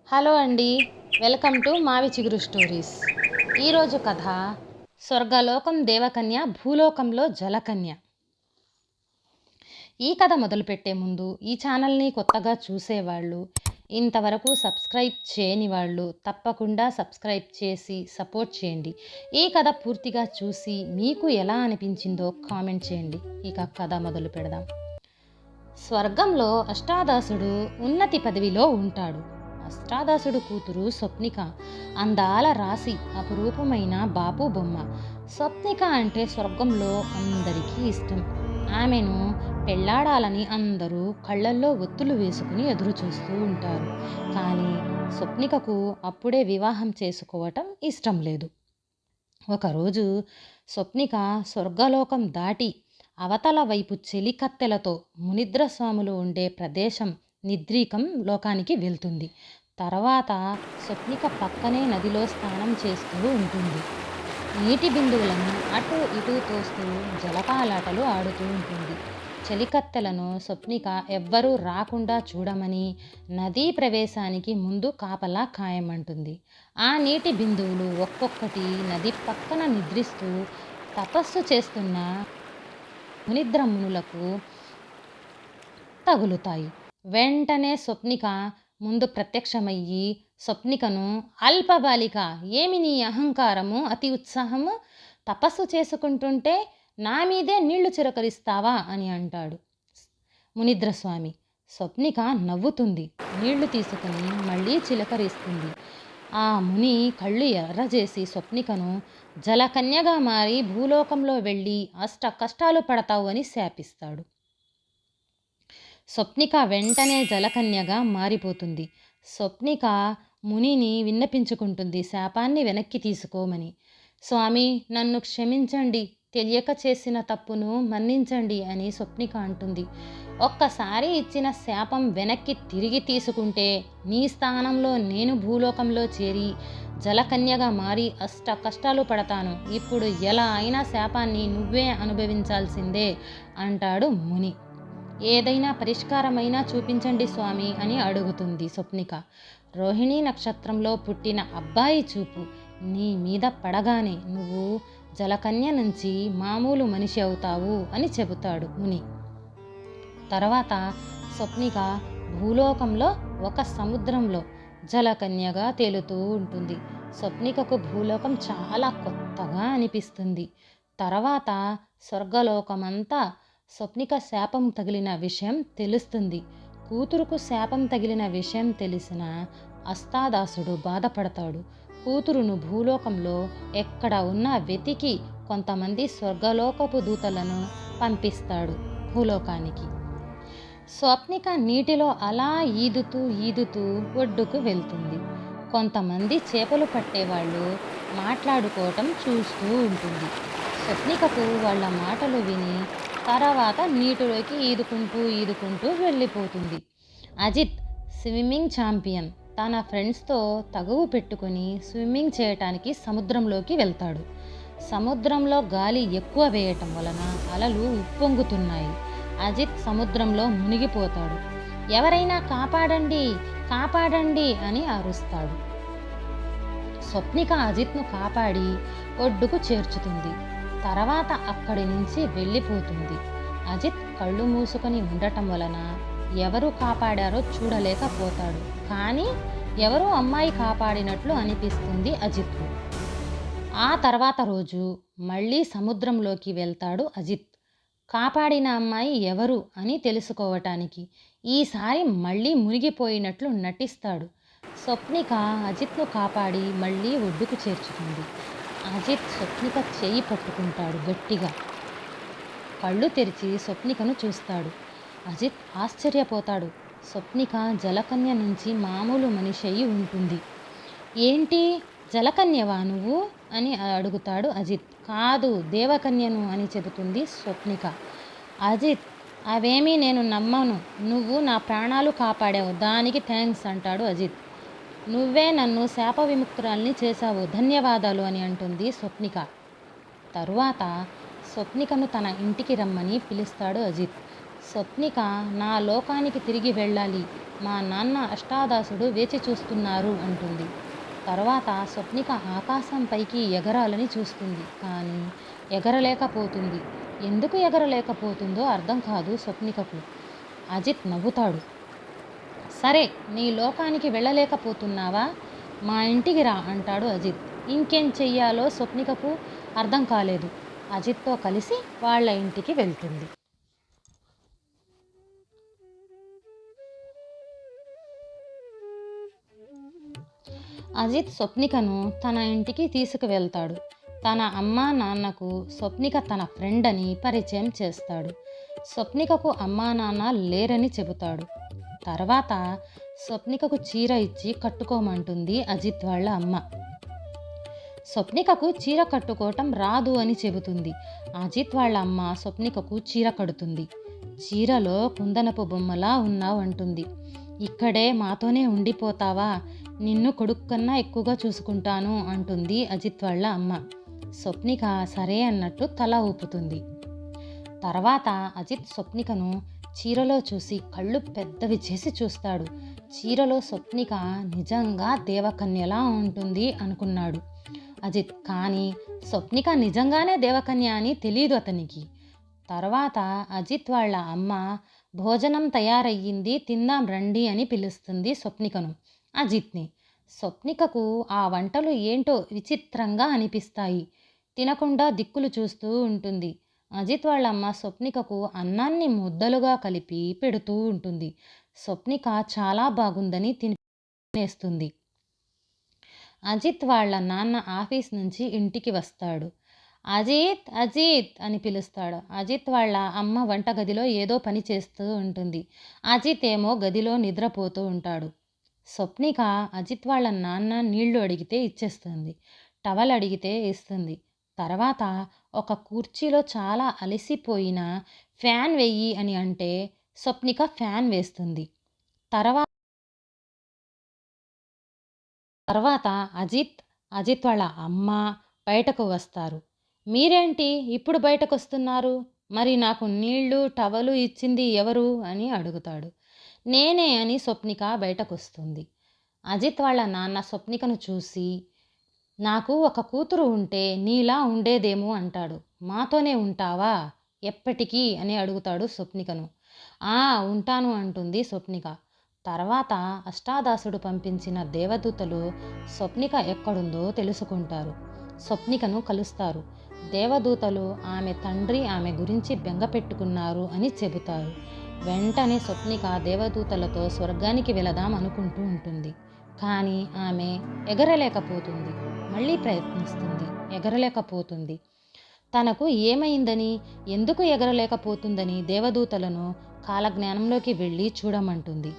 Hello అండి, welcome to మావి చిగురు స్టోరీస్. ఈరోజు కథ స్వర్గలోకం దేవకన్య, భూలోకంలో జలకన్య. ఈ కథ మొదలుపెట్టే ముందు ఈ ఛానల్ని కొత్తగా చూసేవాళ్ళు, ఇంతవరకు సబ్స్క్రైబ్ చేయని వాళ్ళు తప్పకుండా సబ్స్క్రైబ్ చేసి సపోర్ట్ చేయండి. ఈ కథ పూర్తిగా చూసి మీకు ఎలా అనిపించిందో కామెంట్ చేయండి. ఇక కథ మొదలు పెడదాం. స్వర్గంలో అష్టాదశుడు ఉన్నతి పదవిలో ఉంటాడు. అష్టాదశుడు కూతురు స్వప్నిక అందాల రాశి, అపురూపమైన బాపు బొమ్మ. స్వప్నిక అంటే స్వర్గంలో అందరికీ ఇష్టం. ఆమెను పెళ్లాడాలని అందరూ కళ్ళల్లో ఒత్తులు వేసుకుని ఎదురు చూస్తూ ఉంటారు. కానీ స్వప్నికకు అప్పుడే వివాహం చేసుకోవటం ఇష్టం లేదు. ఒకరోజు స్వప్నిక స్వర్గలోకం దాటి అవతల వైపు చెలికత్తెలతో మునిద్రస్వాములు ఉండే ప్రదేశం నిద్రీకం లోకానికి వెళ్తుంది. తర్వాత స్వప్నిక పక్కనే నదిలో స్నానం చేస్తూ ఉంటుంది. నీటి బిందువులను అటు ఇటు తోస్తూ జలపాలాటలు ఆడుతూ ఉంటుంది. చెలికత్తెలను స్వప్నిక ఎవ్వరూ రాకుండా చూడమని నదీ ప్రవేశానికి ముందు కాపలా ఖాయమంటుంది. ఆ నీటి బిందువులు ఒక్కొక్కటి నది పక్కన నిద్రిస్తూ తపస్సు చేస్తున్న మునిద్రమునులకు తగులుతాయి. వెంటనే స్వప్నిక ముందు ప్రత్యక్షమయ్యి స్వప్నికను, అల్పబాలిక, ఏమి నీ అహంకారము, అతి ఉత్సాహము, తపస్సు చేసుకుంటుంటే నా మీదే నీళ్లు చిరకరిస్తావా అని అంటాడు మునిద్రస్వామి. స్వప్నిక నవ్వుతుంది. నీళ్లు తీసుకుని మళ్ళీ చిలకరిస్తుంది. ఆ ముని కళ్ళు ఎర్రజేసి స్వప్నికను జలకన్యగా మారి భూలోకంలో వెళ్ళి అష్ట కష్టాలు పడతావు అని శాపిస్తాడు. స్వప్నిక వెంటనే జలకన్యగా మారిపోతుంది. స్వప్నిక మునిని విన్నపించుకుంటుంది శాపాన్ని వెనక్కి తీసుకోమని. స్వామి, నన్ను క్షమించండి, తెలియక చేసిన తప్పును మన్నించండి అని స్వప్నిక అంటుంది. ఒక్కసారి ఇచ్చిన శాపం వెనక్కి తిరిగి తీసుకుంటే నీ స్థానంలో నేను భూలోకంలో చేరి జలకన్యగా మారి అష్ట కష్టాలు పడతాను. ఇప్పుడు ఎలా అయినా శాపాన్ని నువ్వే అనుభవించాల్సిందే అంటాడు ముని. ఏదైనా పరిష్కారమైనా చూపించండి స్వామి అని అడుగుతుంది స్వప్నిక. రోహిణీ నక్షత్రంలో పుట్టిన అబ్బాయి చూపు నీ మీద పడగానే నువ్వు జలకన్య నుంచి మామూలు మనిషి అవుతావు అని చెబుతాడు ముని. తర్వాత స్వప్నిక భూలోకంలో ఒక సముద్రంలో జలకన్యగా తేలుతూ ఉంటుంది. స్వప్నికకు భూలోకం చాలా కొత్తగా అనిపిస్తుంది. తర్వాత స్వర్గలోకమంతా స్వప్నిక శాపం తగిలిన విషయం తెలుస్తుంది. కూతురుకు శాపం తగిలిన విషయం తెలిసిన అష్టాదాసుడు బాధపడతాడు. కూతురును భూలోకంలో ఎక్కడ ఉన్నా వెతికి కొంతమంది స్వర్గలోకపు దూతలను పంపిస్తాడు భూలోకానికి. స్వప్నిక నీటిలో అలా ఈదుతూ ఈదుతూ ఒడ్డుకు వెళ్తుంది. కొంతమంది చేపలు పట్టేవాళ్ళు మాట్లాడుకోవటం చూస్తూ ఉంటుంది. స్వప్నికకు వాళ్ళ మాటలు విని తర్వాత నీటిలోకి ఈదుకుంటూ వెళ్ళిపోతుంది. అజిత్ స్విమ్మింగ్ ఛాంపియన్ తన ఫ్రెండ్స్తో తగువు పెట్టుకుని స్విమ్మింగ్ చేయటానికి సముద్రంలోకి వెళ్తాడు. సముద్రంలో గాలి ఎక్కువ వేయటం వలన అలలు ఉప్పొంగుతున్నాయి. అజిత్ సముద్రంలో మునిగిపోతాడు. ఎవరైనా కాపాడండి, కాపాడండి అని అరుస్తాడు. స్వప్నిక అజిత్ను కాపాడి ఒడ్డుకు చేర్చుతుంది. తర్వాత అక్కడి నుంచి వెళ్ళిపోతుంది. అజిత్ కళ్ళు మూసుకొని ఉండటం వలన ఎవరు కాపాడారో చూడలేకపోతాడు. కానీ ఎవరో అమ్మాయి కాపాడినట్లు అనిపిస్తుంది అజిత్కు. ఆ తర్వాత రోజు మళ్ళీ సముద్రంలోకి వెళ్తాడు అజిత్, కాపాడిన అమ్మాయి ఎవరు అని తెలుసుకోవటానికి. ఈసారి మళ్ళీ మునిగిపోయినట్లు నటిస్తాడు. స్వప్నిక అజిత్ను కాపాడి మళ్ళీ ఒడ్డుకు చేర్చుతుంది. అజిత్ స్వప్నిక చేయి పట్టుకుంటాడు గట్టిగా. కళ్ళు తెరిచి స్వప్నికను చూస్తాడు. అజిత్ ఆశ్చర్యపోతాడు. స్వప్నిక జలకన్య నుంచి మామూలు మనిషి అయి ఉంటుంది. ఏంటి, జలకన్యవా నువ్వు అని అడుగుతాడు అజిత్. కాదు, దేవకన్యను అని చెబుతుంది స్వప్నిక. అజిత్, అవేమీ నేను నమ్మను, నువ్వు నా ప్రాణాలు కాపాడావు, దానికి థ్యాంక్స్ అంటాడు అజిత్. నువ్వే నన్ను శాప విముక్తురాల్ని చేశావు, ధన్యవాదాలు అని అంటుంది స్వప్నిక. తరువాత స్వప్నికను తన ఇంటికి రమ్మని పిలుస్తాడు అజిత్. స్వప్నిక నా లోకానికి తిరిగి వెళ్ళాలి, మా నాన్న అష్టాదాసుడు వేచి చూస్తున్నారు అంటుంది. తర్వాత స్వప్నిక ఆకాశం పైకి ఎగరాలని చూస్తుంది, కానీ ఎగరలేకపోతుంది. ఎందుకు ఎగరలేకపోతుందో అర్థం కాదు స్వప్నికకు. అజిత్ నవ్వుతాడు. సరే, నీ లోకానికి వెళ్ళలేకపోతున్నావా, మా ఇంటికి రా అంటాడు అజిత్. ఇంకేం చెయ్యాలో స్వప్నికకు అర్థం కాలేదు. అజిత్తో కలిసి వాళ్ళ ఇంటికి వెళ్తుంది. అజిత్ స్వప్నికను తన ఇంటికి తీసుకువెళ్తాడు. తన అమ్మా నాన్నకు స్వప్నిక తన ఫ్రెండ్ అని పరిచయం చేస్తాడు. స్వప్నికకు అమ్మా నాన్న లేరని చెబుతాడు. తర్వాత స్వప్నికకు చీర ఇచ్చి కట్టుకోమంటుంది అజిత్ వాళ్ళ అమ్మ. స్వప్నికకు చీర కట్టుకోవటం రాదు అని చెబుతుంది. అజిత్ వాళ్ళ అమ్మ స్వప్నికకు చీర కడుతుంది. చీరలో కుందనపు బొమ్మలా ఉన్నావు అంటుంది. ఇక్కడే మాతోనే ఉండిపోతావా, నిన్ను కొడుకు కన్నా ఎక్కువగా చూసుకుంటాను అంటుంది అజిత్ వాళ్ళ అమ్మ. స్వప్నిక సరే అన్నట్టు తల ఊపుతుంది. తర్వాత అజిత్ స్వప్నికను చీరలో చూసి కళ్ళు పెద్దవి చేసి చూస్తాడు. చీరలో స్వప్నిక నిజంగా దేవకన్యలా ఉంటుంది అనుకున్నాడు అజిత్. కానీ స్వప్నిక నిజంగానే దేవకన్య అని తెలియదు అతనికి. తర్వాత అజిత్ వాళ్ళ అమ్మ భోజనం తయారయ్యింది, తిందాం రండి అని పిలుస్తుంది స్వప్నికను, అజిత్ని. స్వప్నికకు ఆ వంటలు ఏంటో విచిత్రంగా అనిపిస్తాయి. తినకుండా దిక్కులు చూస్తూ ఉంటుంది. అజిత్ వాళ్ళమ్మ స్వప్నికకు అన్నాన్ని ముద్దలుగా కలిపి పెడుతూ ఉంటుంది. స్వప్నిక చాలా బాగుందని తినేస్తుంది. అజిత్ వాళ్ళ నాన్న ఆఫీస్ నుంచి ఇంటికి వస్తాడు. అజిత్ అజిత్ అని పిలుస్తాడు. అజిత్ వాళ్ళ అమ్మ వంటగదిలో ఏదో పని చేస్తూ ఉంటుంది. అజిత్ ఏమో గదిలో నిద్రపోతూ ఉంటాడు. స్వప్నిక అజిత్ వాళ్ళ నాన్న నీళ్లు అడిగితే ఇచ్చేస్తుంది, టవల్ అడిగితే ఇస్తుంది. తర్వాత ఒక కుర్చీలో చాలా అలసిపోయిన ఫ్యాన్ వెయ్యి అని అంటే స్వప్నిక ఫ్యాన్ వేస్తుంది. తర్వాత అజిత్ వాళ్ళ అమ్మ బయటకు వస్తారు. మీరేంటి ఇప్పుడు బయటకు వస్తున్నారు, మరి నాకు నీళ్లు టవలు ఇచ్చింది ఎవరు అని అడుగుతాడు. నేనే అని స్వప్నిక బయటకు వస్తుంది. అజిత్ వాళ్ళ నాన్న స్వప్నికను చూసి, నాకు ఒక కూతురు ఉంటే నీలా ఉండేదేమో అంటాడు. మాతోనే ఉంటావా ఎప్పటికీ అని అడుగుతాడు స్వప్నికను. ఉంటాను అంటుంది స్వప్నిక. తర్వాత అష్టాదాసుడు పంపించిన దేవదూతలు స్వప్నిక ఎక్కడుందో తెలుసుకుంటారు. స్వప్నికను కలుస్తారు. దేవదూతలు ఆమె తండ్రి ఆమె గురించి బెంగ పెట్టుకున్నారు అని చెబుతారు. వెంటనే స్వప్నిక దేవదూతలతో స్వర్గానికి వెళదాం అనుకుంటూ ఉంటుంది. కానీ ఆమె ఎగరలేకపోతుంది. మళ్ళీ ప్రయత్నిస్తుంది, ఎగరలేకపోతుంది. తనకు ఏమైందని, ఎందుకు ఎగరలేకపోతుందని దేవదూతలను కాలజ్ఞానంలోకి వెళ్ళి చూడమంటుంది.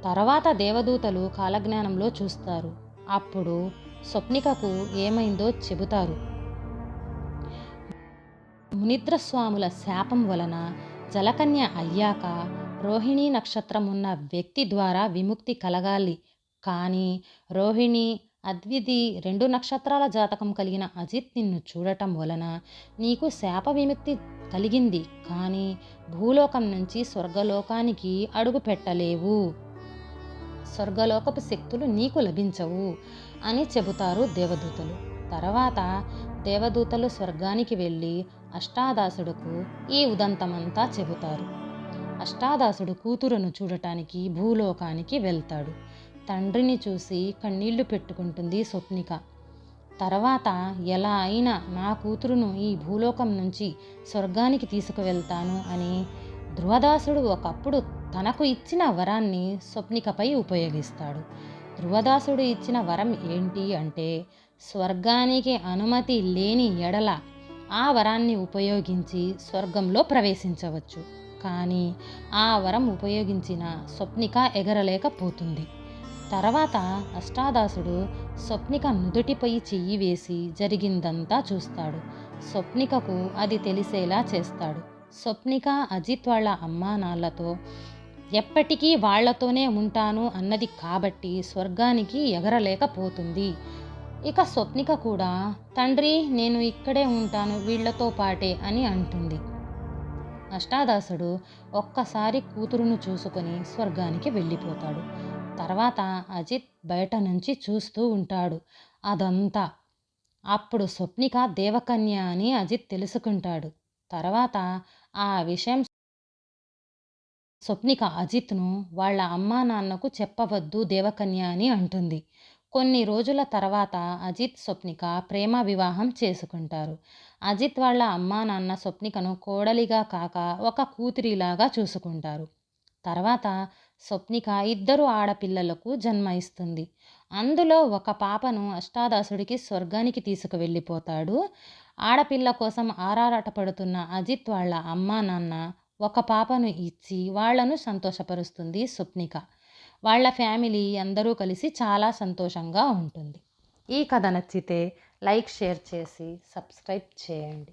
తర్వాత దేవదూతలు కాలజ్ఞానంలో చూస్తారు. అప్పుడు స్వప్నికకు ఏమైందో చెబుతారు. మునిద్రస్వాముల శాపం వలన జలకన్య అయ్యాక రోహిణీ నక్షత్రం ఉన్న వ్యక్తి ద్వారా విముక్తి కలగాలి. కానీ రోహిణి, అద్వితి 2 నక్షత్రాల జాతకం కలిగిన అజిత్ నిన్ను చూడటం వలన నీకు శాప విముక్తి కలిగింది. కానీ భూలోకం నుంచి స్వర్గలోకానికి అడుగు పెట్టలేవు, స్వర్గలోకపు శక్తులు నీకు లభించవు అని చెబుతారు దేవదూతలు. తర్వాత దేవదూతలు స్వర్గానికి వెళ్ళి అష్టాదాసుడుకు ఈ ఉదంతమంతా చెబుతారు. అష్టాదాసుడు కూతురును చూడటానికి భూలోకానికి వెళ్తాడు. తండ్రిని చూసి కన్నీళ్లు పెట్టుకుంటుంది స్వప్నిక. తర్వాత ఎలా అయినా నా కూతురును ఈ భూలోకం నుంచి స్వర్గానికి తీసుకువెళ్తాను అని ధ్రువదాసుడు ఒకప్పుడు తనకు ఇచ్చిన వరాన్ని స్వప్నికపై ఉపయోగిస్తాడు. ధ్రువదాసుడు ఇచ్చిన వరం ఏంటి అంటే, స్వర్గానికి అనుమతి లేని ఎడల ఆ వరాన్ని ఉపయోగించి స్వర్గంలో ప్రవేశించవచ్చు. కానీ ఆ వరం ఉపయోగించిన స్వప్నిక ఎగరలేకపోతుంది. తర్వాత అష్టాదాసుడు స్వప్నిక నుదుటిపై చెయ్యి వేసి జరిగిందంతా చూస్తాడు. స్వప్నికకు అది తెలిసేలా చేస్తాడు. స్వప్నిక అజిత్ వాళ్ళ అమ్మా నాన్నలతో ఎప్పటికీ వాళ్లతోనే ఉంటాను అన్నది కాబట్టి స్వర్గానికి ఎగరలేకపోతుంది. ఇక స్వప్నిక కూడా తండ్రి నేను ఇక్కడే ఉంటాను వీళ్లతో పాటే అని అంటుంది. అష్టాదాసుడు ఒక్కసారి కూతురును చూసుకొని స్వర్గానికి వెళ్ళిపోతాడు. తర్వాత అజిత్ బయట నుంచి చూస్తూ ఉంటాడు అదంతా. అప్పుడు స్వప్నిక దేవకన్య అని అజిత్ తెలుసుకుంటాడు. తర్వాత ఆ విషయం స్వప్నిక అజిత్ను వాళ్ళ అమ్మా నాన్నకు చెప్పవద్దు దేవకన్య అని అంటుంది. కొన్ని రోజుల తర్వాత అజిత్ స్వప్నిక ప్రేమ వివాహం చేసుకుంటారు. అజిత్ వాళ్ళ అమ్మా నాన్న స్వప్నికను కోడలిగా కాక ఒక కూతురిలాగా చూసుకుంటారు. తర్వాత స్వప్నిక ఇద్దరు ఆడపిల్లలకు జన్మ ఇస్తుంది. అందులో ఒక పాపను అష్టాదాసుడికి స్వర్గానికి తీసుకువెళ్ళిపోతాడు. ఆడపిల్ల కోసం ఆరాటపడుతున్న అజిత్ వాళ్ళ అమ్మా నాన్న ఒక పాపను ఇచ్చి వాళ్లను సంతోషపరుస్తుంది స్వప్నిక. వాళ్ళ ఫ్యామిలీ అందరూ కలిసి చాలా సంతోషంగా ఉంటుంది. ఈ కథ నచ్చితే లైక్, షేర్ చేసి సబ్స్క్రైబ్ చేయండి.